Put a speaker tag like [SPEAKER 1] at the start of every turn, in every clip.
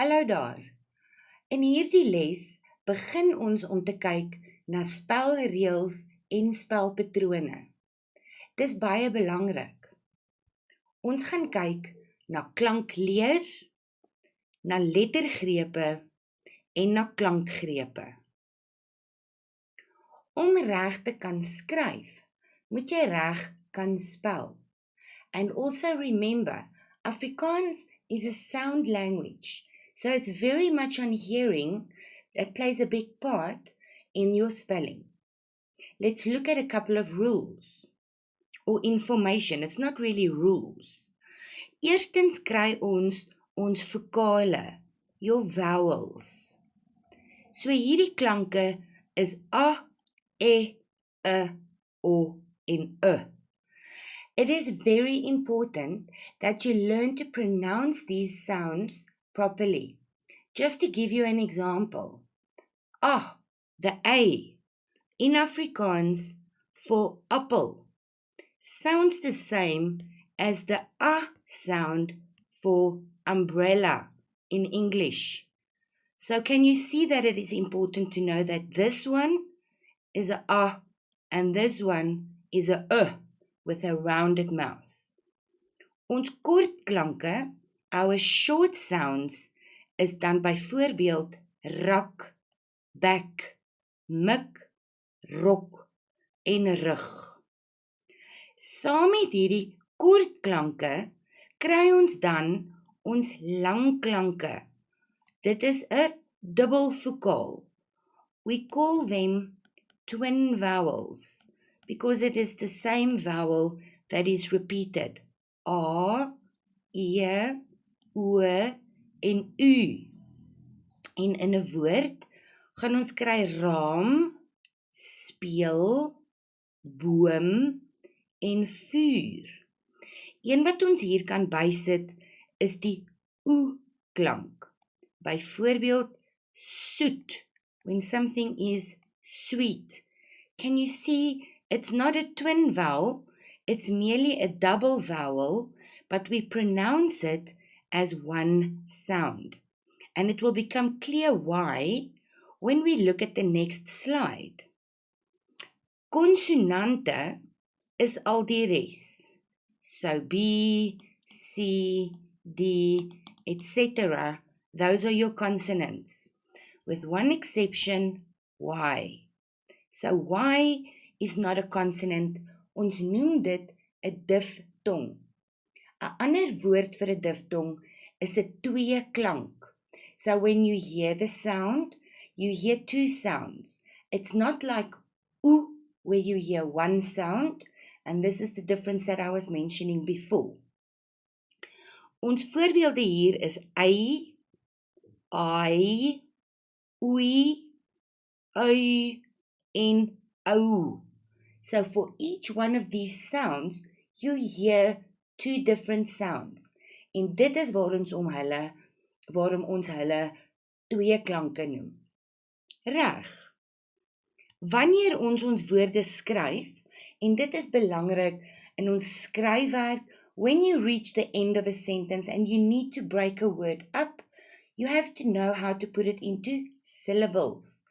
[SPEAKER 1] Hallo daar. In hierdie les begin ons om te kyk na spelreëls en spelpatrone. Dis baie belangrik. Ons gaan kyk na klankleer, na lettergrepe en na klankgrepe. Om reg te kan skryf, moet jy reg kan spel. And also remember, Afrikaans is a sound language, so it's very much on hearing that plays a big part in your spelling. Let's look at a couple of rules, or information. It's not really rules. Eerstens kry ons vokale, your vowels. So hierdie klanke is a, e, o en e. It is very important that you learn to pronounce these sounds properly. Just to give you an example, the A in Afrikaans for apple sounds the same as the A sound for umbrella in English. So can you see that it is important to know that this one is a A and this one is a E with a rounded mouth. Ons kort klanke, our short sounds, is dan byvoorbeeld rak, bek, mik, rok en rug. Saam met hierdie kort klanke, kry ons dan ons lang klanke. Dit is 'n dubbel vokaal. We call them twin vowels, because it is the same vowel that is repeated. A, E, O en U. En in 'n woord gaan ons kry raam, speel, boom en vuur. Een wat ons hier kan bysit is die O klank. Byvoorbeeld soet, when something is sweet. Can you see? It's not a twin vowel, it's merely a double vowel, but we pronounce it as one sound. And it will become clear why when we look at the next slide. Konsonante is al die res. So B, C, D, etc. Those are your consonants, with one exception, Y. So Y is not a consonant, ons noem dit 'n diftong. 'n Ander woord vir 'n diftong is 'n twee klank. So when you hear the sound, you hear two sounds. It's not like oo, where you hear one sound, and this is the difference that I was mentioning before. Ons voorbeelde hier is ei, ai, oei, ui en ou. So for each one of these sounds, you hear two different sounds. En dit is waarom ons hulle twee klanke noem. Reg. Wanneer ons woorde skryf, en dit is belangrik in ons skryfwerk, when you reach the end of a sentence and you need to break a word up, you have to know how to put it into syllables.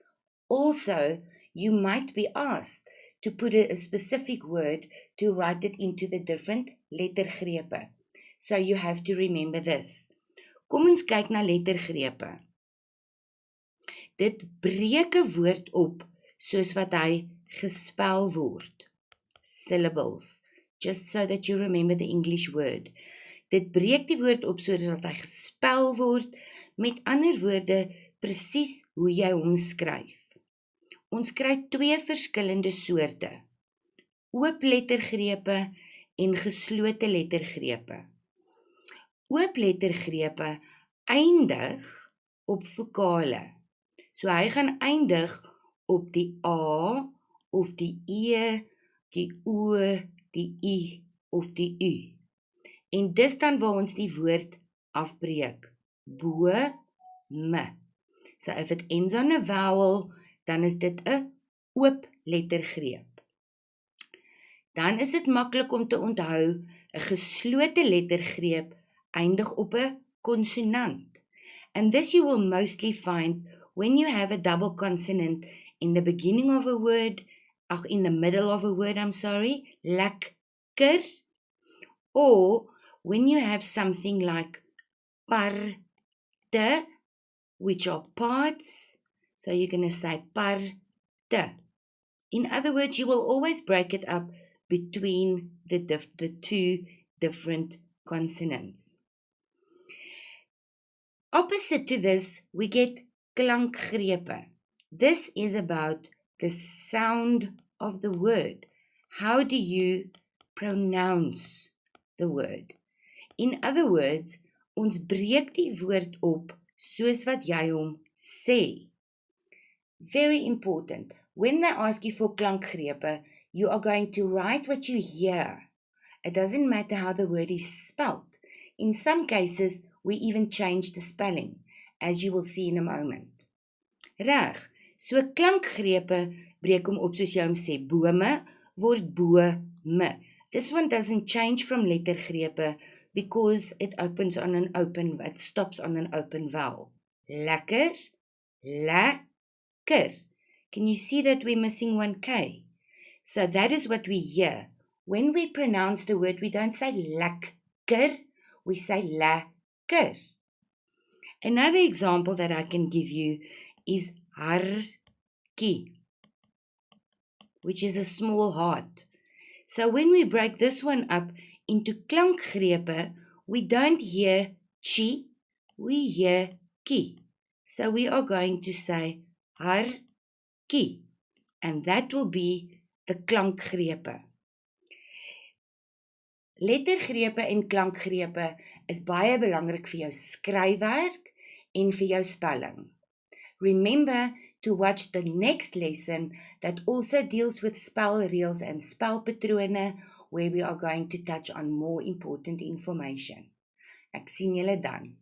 [SPEAKER 1] Also, you might be asked to put a specific word to write it into the different lettergrepe. So you have to remember this. Kom ons kyk na lettergrepe. Dit breek 'n woord op soos wat hy gespel word. Syllables, just so that you remember the English word. Dit breek die woord op soos wat hy gespel word, met ander woorde presies hoe jy hom skryf. Ons kry twee verskillende soorte, oop lettergrepe en geslote lettergrepe. Oop lettergrepe eindig op vokale. So hy gaan eindig op die A of die E, die O, die I of die U. En dis dan waar ons die woord afbreek. Bo, me. So if it ends on a vowel, dan is dit 'n oop lettergreep. Dan is dit maklik om te onthou, 'n geslote lettergreep eindig op 'n konsonant. And this you will mostly find when you have a double consonant in the beginning of a word, in the middle of a word, lekker, or when you have something like parte, which are parts, so you're going to say parte. In other words, you will always break it up between the two different consonants. Opposite to this, we get klankgrepe. This is about the sound of the word. How do you pronounce the word? In other words, ons breek die woord op soos wat jy hom sê. Very important. When they ask you for klankgrepe, you are going to write what you hear. It doesn't matter how the word is spelled. In some cases, we even change the spelling, as you will see in a moment. Reg, so klankgrepe breek hom op soos jy hom sê. Bome word bome. This one doesn't change from lettergrepe because it stops on an open vowel. Lekker, lekker. Can you see that we're missing one K? So that is what we hear. When we pronounce the word, we don't say lekker, we say lekker. Another example that I can give you is hartjie, which is a small heart. So when we break this one up into klankgrepe, we don't hear chi, we hear ki. So we are going to say hartjie, and that will be the klankgrepe. Lettergrepe en klankgrepe is baie belangrik vir jou skryfwerk en vir jou spelling. Remember to watch the next lesson that also deals with spell reels and spelpatrone, where we are going to touch on more important information. Ek sien julle dan.